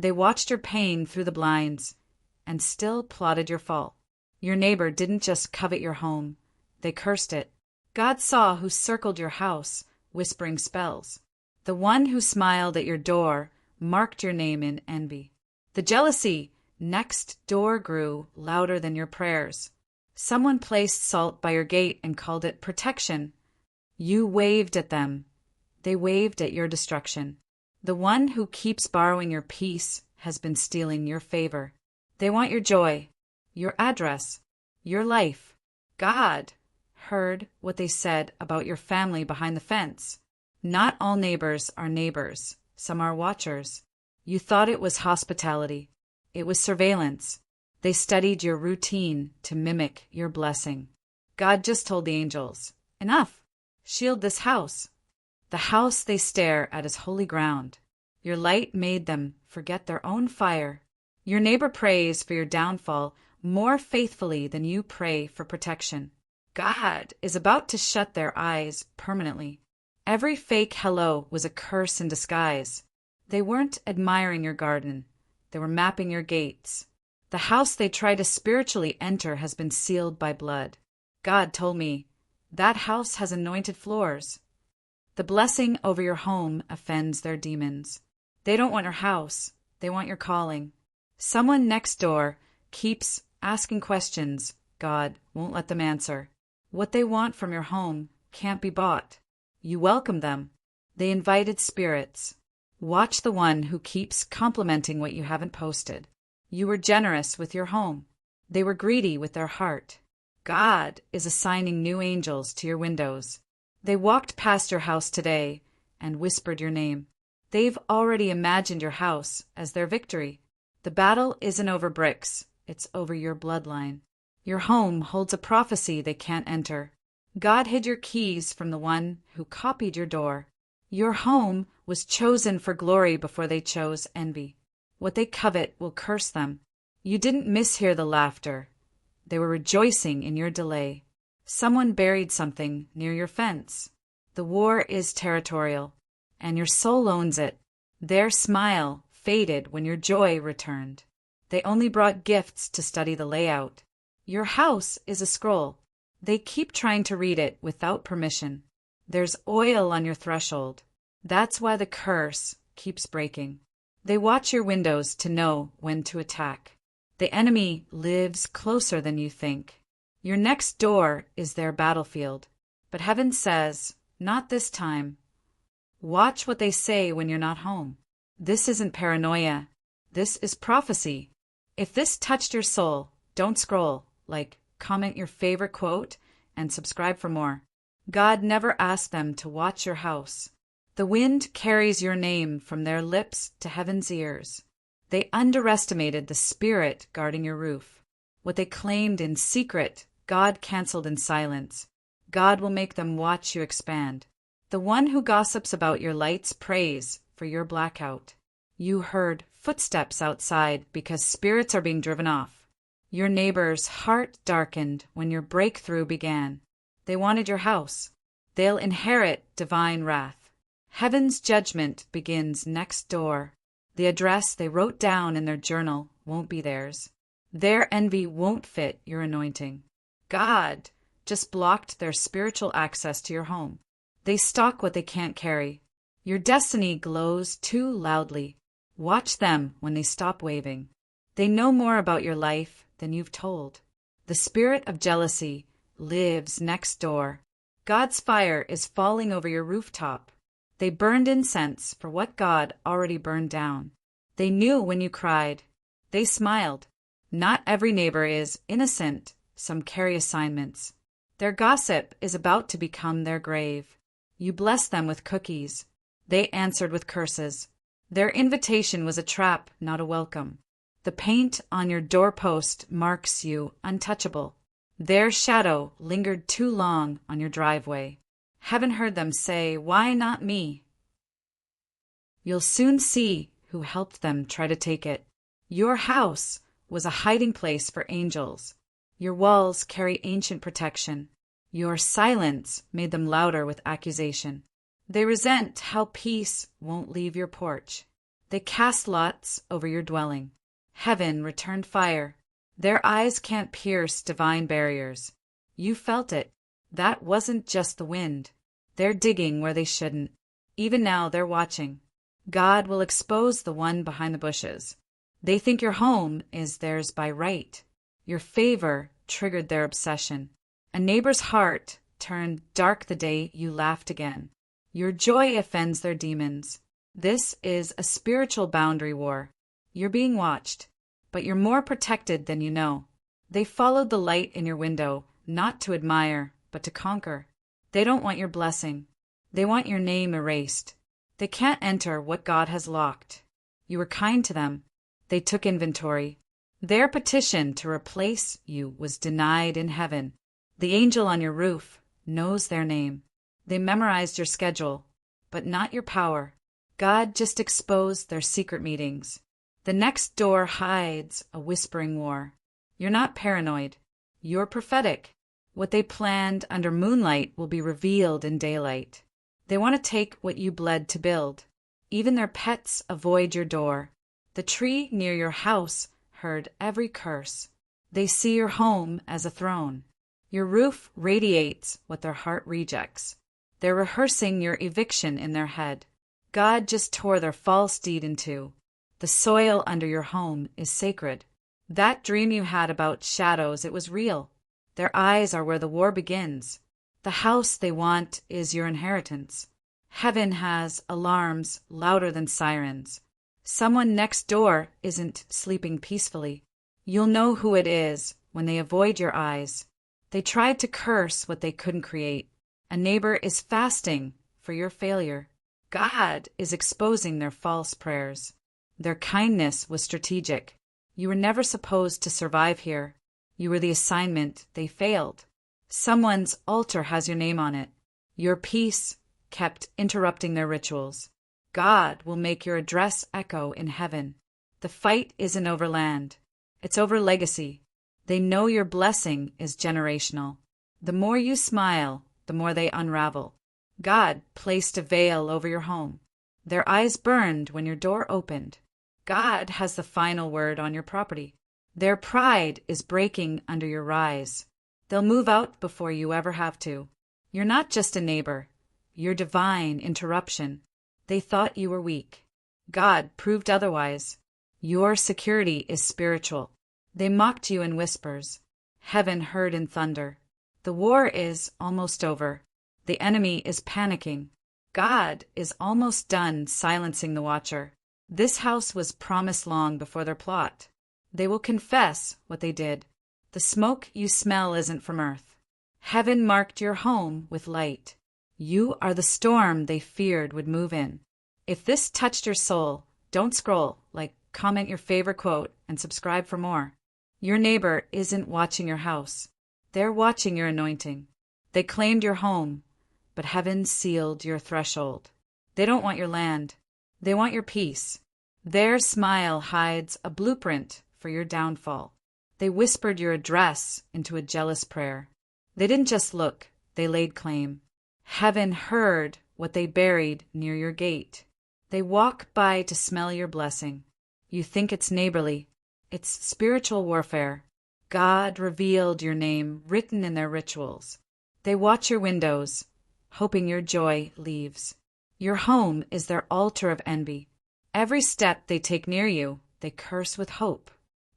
They watched your pain through the blinds and still plotted your fall. Your neighbor didn't just covet your home, they cursed it. God saw who circled your house, whispering spells. The one who smiled at your door marked your name in envy. The jealousy next door grew louder than your prayers. Someone placed salt by your gate and called it protection. You waved at them. They waved at your destruction. The one who keeps borrowing your peace has been stealing your favor. They want your joy, your address, your life. God heard what they said about your family behind the fence. Not all neighbors are neighbors. Some are watchers. You thought it was hospitality. It was surveillance. They studied your routine to mimic your blessing. God just told the angels, "Enough. Shield this house." The house they stare at is holy ground. Your light made them forget their own fire. Your neighbor prays for your downfall more faithfully than you pray for protection. God is about to shut their eyes permanently. Every fake hello was a curse in disguise. They weren't admiring your garden. They were mapping your gates. The house they try to spiritually enter has been sealed by blood. God told me, that house has anointed floors. The blessing over your home offends their demons. They don't want your house. They want your calling. Someone next door keeps asking questions. God won't let them answer. What they want from your home can't be bought. You welcome them. They invited spirits. Watch the one who keeps complimenting what you haven't posted. You were generous with your home. They were greedy with their heart. God is assigning new angels to your windows. They walked past your house today and whispered your name. They've already imagined your house as their victory. The battle isn't over bricks, it's over your bloodline. Your home holds a prophecy they can't enter. God hid your keys from the one who copied your door. Your home was chosen for glory before they chose envy. What they covet will curse them. You didn't mishear the laughter. They were rejoicing in your delay. Someone buried something near your fence. The war is territorial, and your soul owns it. Their smile faded when your joy returned. They only brought gifts to study the layout. Your house is a scroll. They keep trying to read it without permission. There's oil on your threshold. That's why the curse keeps breaking. They watch your windows to know when to attack. The enemy lives closer than you think. Your next door is their battlefield. But heaven says, not this time. Watch what they say when you're not home. This isn't paranoia. This is prophecy. If this touched your soul, don't scroll. Comment your favorite quote, and subscribe for more. God never asked them to watch your house. The wind carries your name from their lips to heaven's ears. They underestimated the spirit guarding your roof. What they claimed in secret, God canceled in silence. God will make them watch you expand. The one who gossips about your lights prays for your blackout. You heard footsteps outside because spirits are being driven off. Your neighbor's heart darkened when your breakthrough began. They wanted your house. They'll inherit divine wrath. Heaven's judgment begins next door. The address they wrote down in their journal won't be theirs. Their envy won't fit your anointing. God just blocked their spiritual access to your home. They stalk what they can't carry. Your destiny glows too loudly. Watch them when they stop waving. They know more about your life than you've told. The spirit of jealousy lives next door. God's fire is falling over your rooftop. They burned incense for what God already burned down. They knew when you cried. They smiled. Not every neighbor is innocent. Some carry assignments. Their gossip is about to become their grave. You blessed them with cookies. They answered with curses. Their invitation was a trap, not a welcome. The paint on your doorpost marks you untouchable. Their shadow lingered too long on your driveway. Heaven heard them say, "Why not me?" You'll soon see who helped them try to take it. Your house was a hiding place for angels. Your walls carry ancient protection. Your silence made them louder with accusation. They resent how peace won't leave your porch. They cast lots over your dwelling. Heaven returned fire. Their eyes can't pierce divine barriers. You felt it. That wasn't just the wind. They're digging where they shouldn't. Even now they're watching. God will expose the one behind the bushes. They think your home is theirs by right. Your favor triggered their obsession. A neighbor's heart turned dark the day you laughed again. Your joy offends their demons. This is a spiritual boundary war. You're being watched, but you're more protected than you know. They followed the light in your window, not to admire, but to conquer. They don't want your blessing. They want your name erased. They can't enter what God has locked. You were kind to them. They took inventory. Their petition to replace you was denied in heaven. The angel on your roof knows their name. They memorized your schedule, but not your power. God just exposed their secret meetings. The next door hides a whispering war. You're not paranoid. You're prophetic. What they planned under moonlight will be revealed in daylight. They want to take what you bled to build. Even their pets avoid your door. The tree near your house heard every curse. They see your home as a throne. Your roof radiates what their heart rejects. They're rehearsing your eviction in their head. God just tore their false deed in two. The soil under your home is sacred. That dream you had about shadows, it was real. Their eyes are where the war begins. The house they want is your inheritance. Heaven has alarms louder than sirens. Someone next door isn't sleeping peacefully. You'll know who it is when they avoid your eyes. They tried to curse what they couldn't create. A neighbor is fasting for your failure. God is exposing their false prayers. Their kindness was strategic. You were never supposed to survive here. You were the assignment they failed. Someone's altar has your name on it. Your peace kept interrupting their rituals. God will make your address echo in heaven. The fight isn't over land. It's over legacy. They know your blessing is generational. The more you smile, the more they unravel. God placed a veil over your home. Their eyes burned when your door opened. God has the final word on your property. Their pride is breaking under your rise. They'll move out before you ever have to. You're not just a neighbor. You're divine interruption. They thought you were weak. God proved otherwise. Your security is spiritual. They mocked you in whispers. Heaven heard in thunder. The war is almost over. The enemy is panicking. God is almost done silencing the watcher. This house was promised long before their plot. They will confess what they did. The smoke you smell isn't from earth. Heaven marked your home with light. You are the storm they feared would move in. If this touched your soul, don't scroll, comment your favorite quote, and subscribe for more. Your neighbor isn't watching your house. They're watching your anointing. They claimed your home, but heaven sealed your threshold. They don't want your land. They want your peace. Their smile hides a blueprint for your downfall. They whispered your address into a jealous prayer. They didn't just look, they laid claim. Heaven heard what they buried near your gate. They walk by to smell your blessing. You think it's neighborly. It's spiritual warfare. God revealed your name written in their rituals. They watch your windows, hoping your joy leaves. Your home is their altar of envy. Every step they take near you, they curse with hope.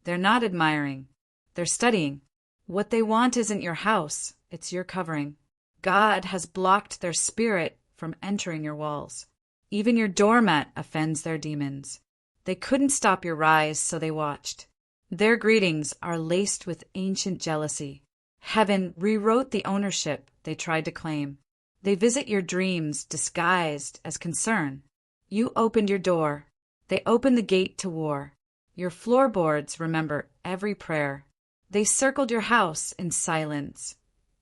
They're not admiring. They're studying. What they want isn't your house, it's your covering. God has blocked their spirit from entering your walls. Even your doormat offends their demons. They couldn't stop your rise, so they watched. Their greetings are laced with ancient jealousy. Heaven rewrote the ownership they tried to claim. They visit your dreams disguised as concern. You opened your door. They opened the gate to war. Your floorboards remember every prayer. They circled your house in silence.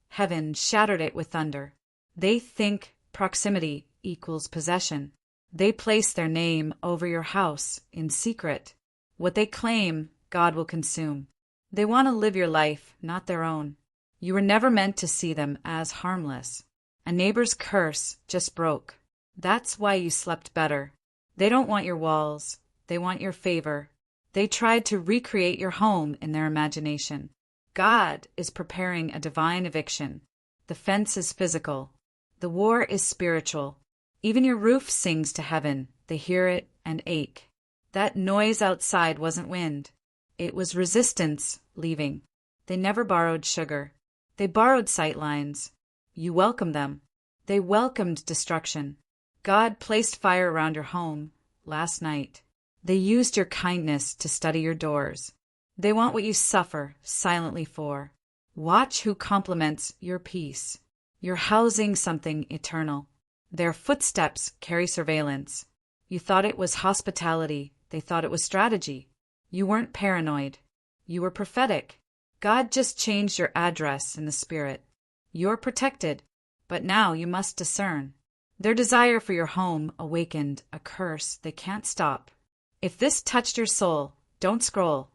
Heaven shattered it with thunder. They think proximity equals possession. They place their name over your house in secret. What they claim, God will consume. They want to live your life, not their own. You were never meant to see them as harmless. A neighbor's curse just broke. That's why you slept better. They don't want your walls. They want your favor. They tried to recreate your home in their imagination. God is preparing a divine eviction. The fence is physical. The war is spiritual. Even your roof sings to heaven. They hear it and ache. That noise outside wasn't wind. It was resistance leaving. They never borrowed sugar. They borrowed sightlines. You welcomed them. They welcomed destruction. God placed fire around your home last night. They used your kindness to study your doors. They want what you suffer silently for. Watch who compliments your peace. You're housing something eternal. Their footsteps carry surveillance. You thought it was hospitality. They thought it was strategy. You weren't paranoid. You were prophetic. God just changed your address in the spirit. You're protected, but now you must discern. Their desire for your home awakened a curse they can't stop. If this touched your soul, don't scroll.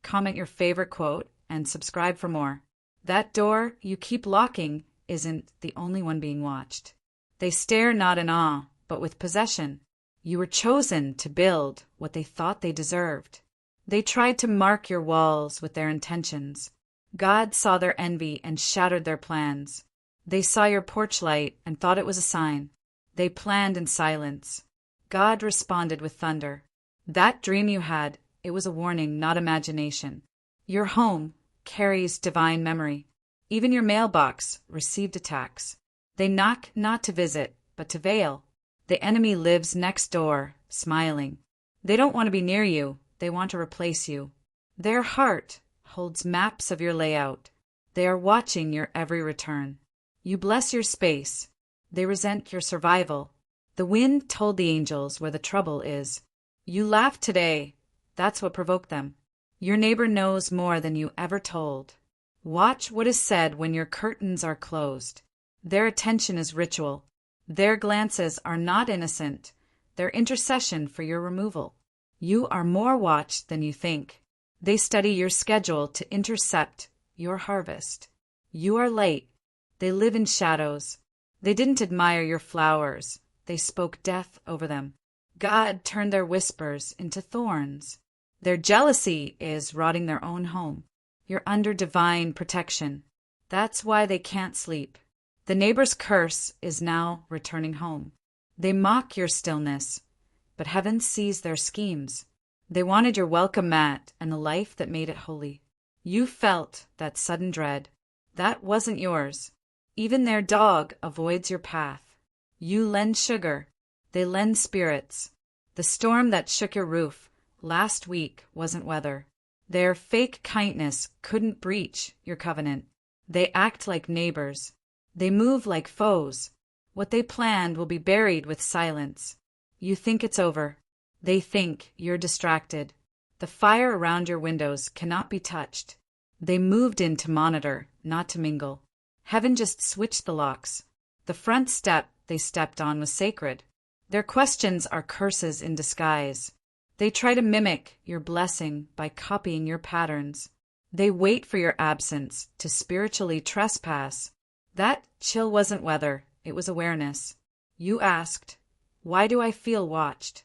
Comment your favorite quote, and subscribe for more. That door you keep locking isn't the only one being watched. They stare not in awe, but with possession. You were chosen to build what they thought they deserved. They tried to mark your walls with their intentions. God saw their envy and shattered their plans. They saw your porch light and thought it was a sign. They planned in silence. God responded with thunder. That dream you had, it was a warning, not imagination. Your home carries divine memory. Even your mailbox received attacks. They knock not to visit, but to veil. The enemy lives next door, smiling. They don't want to be near you. They want to replace you. Their heart holds maps of your layout. They are watching your every return. You bless your space. They resent your survival. The wind told the angels where the trouble is. You laughed today. That's what provoked them. Your neighbor knows more than you ever told. Watch what is said when your curtains are closed. Their attention is ritual. Their glances are not innocent. Their intercession for your removal. You are more watched than you think. They study your schedule to intercept your harvest. You are light. They live in shadows. They didn't admire your flowers. They spoke death over them. God turned their whispers into thorns. Their jealousy is rotting their own home. You're under divine protection. That's why they can't sleep. The neighbor's curse is now returning home. They mock your stillness, but heaven sees their schemes. They wanted your welcome mat and the life that made it holy. You felt that sudden dread. That wasn't yours. Even their dog avoids your path. You lend sugar. They lend spirits. The storm that shook your roof last week wasn't weather. Their fake kindness couldn't breach your covenant. They act like neighbors. They move like foes. What they planned will be buried with silence. You think it's over. They think you're distracted. The fire around your windows cannot be touched. They moved in to monitor, not to mingle. Heaven just switched the locks. The front step they stepped on was sacred. Their questions are curses in disguise. They try to mimic your blessing by copying your patterns. They wait for your absence to spiritually trespass. That chill wasn't weather, it was awareness. You asked, "Why do I feel watched?"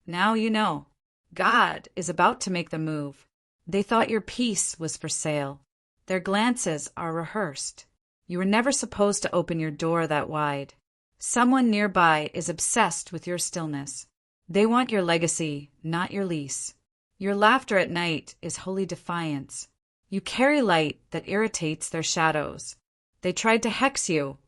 Now you know. God is about to make them move. They thought your peace was for sale. Their glances are rehearsed. You were never supposed to open your door that wide. Someone nearby is obsessed with your stillness. They want your legacy, not your lease. Your laughter at night is holy defiance. You carry light that irritates their shadows. They tried to hex you,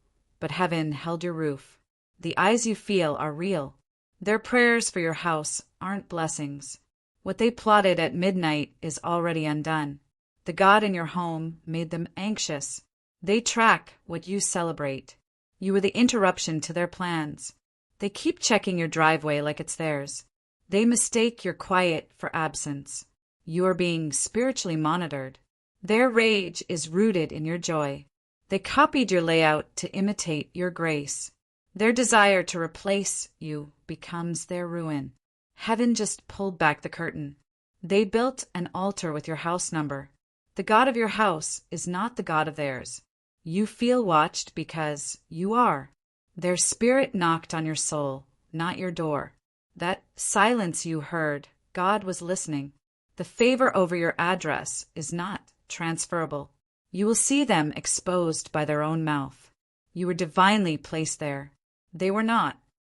but heaven held your roof. The eyes you feel are real. Their prayers for your house aren't blessings. What they plotted at midnight is already undone. The God in your home made them anxious. They track what you celebrate. You were the interruption to their plans. They keep checking your driveway like it's theirs. They mistake your quiet for absence. You are being spiritually monitored. Their rage is rooted in your joy. They copied your layout to imitate your grace. Their desire to replace you becomes their ruin. Heaven just pulled back the curtain. They built an altar with your house number. The God of your house is not the God of theirs. You feel watched because you are. Their spirit knocked on your soul, not your door. That silence you heard, God was listening. The favor over your address is not transferable. You will see them exposed by their own mouth. You were divinely placed there. They were not.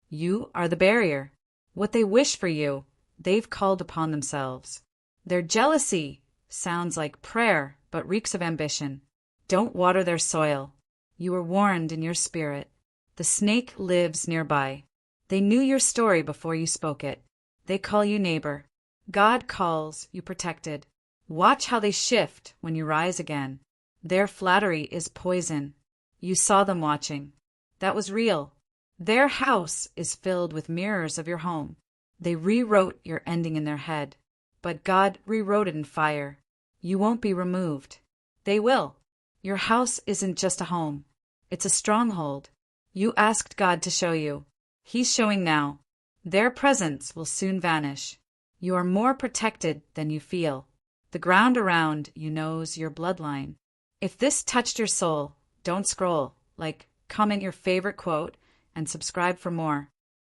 You are the barrier. What they wish for you, they've called upon themselves. Their jealousy sounds like prayer, but reeks of ambition. Don't water their soil. You were warned in your spirit. The snake lives nearby. They knew your story before you spoke it. They call you neighbor. God calls you protected. Watch how they shift when you rise again. Their flattery is poison. You saw them watching. That was real. Their house is filled with mirrors of your home. They rewrote your ending in their head, but God rewrote it in fire. You won't be removed. They will. Your house isn't just a home. It's a stronghold. You asked God to show you. He's showing now. Their presence will soon vanish. You are more protected than you feel. The ground around you knows your bloodline. If this touched your soul, don't scroll. Comment your favorite quote and subscribe for more.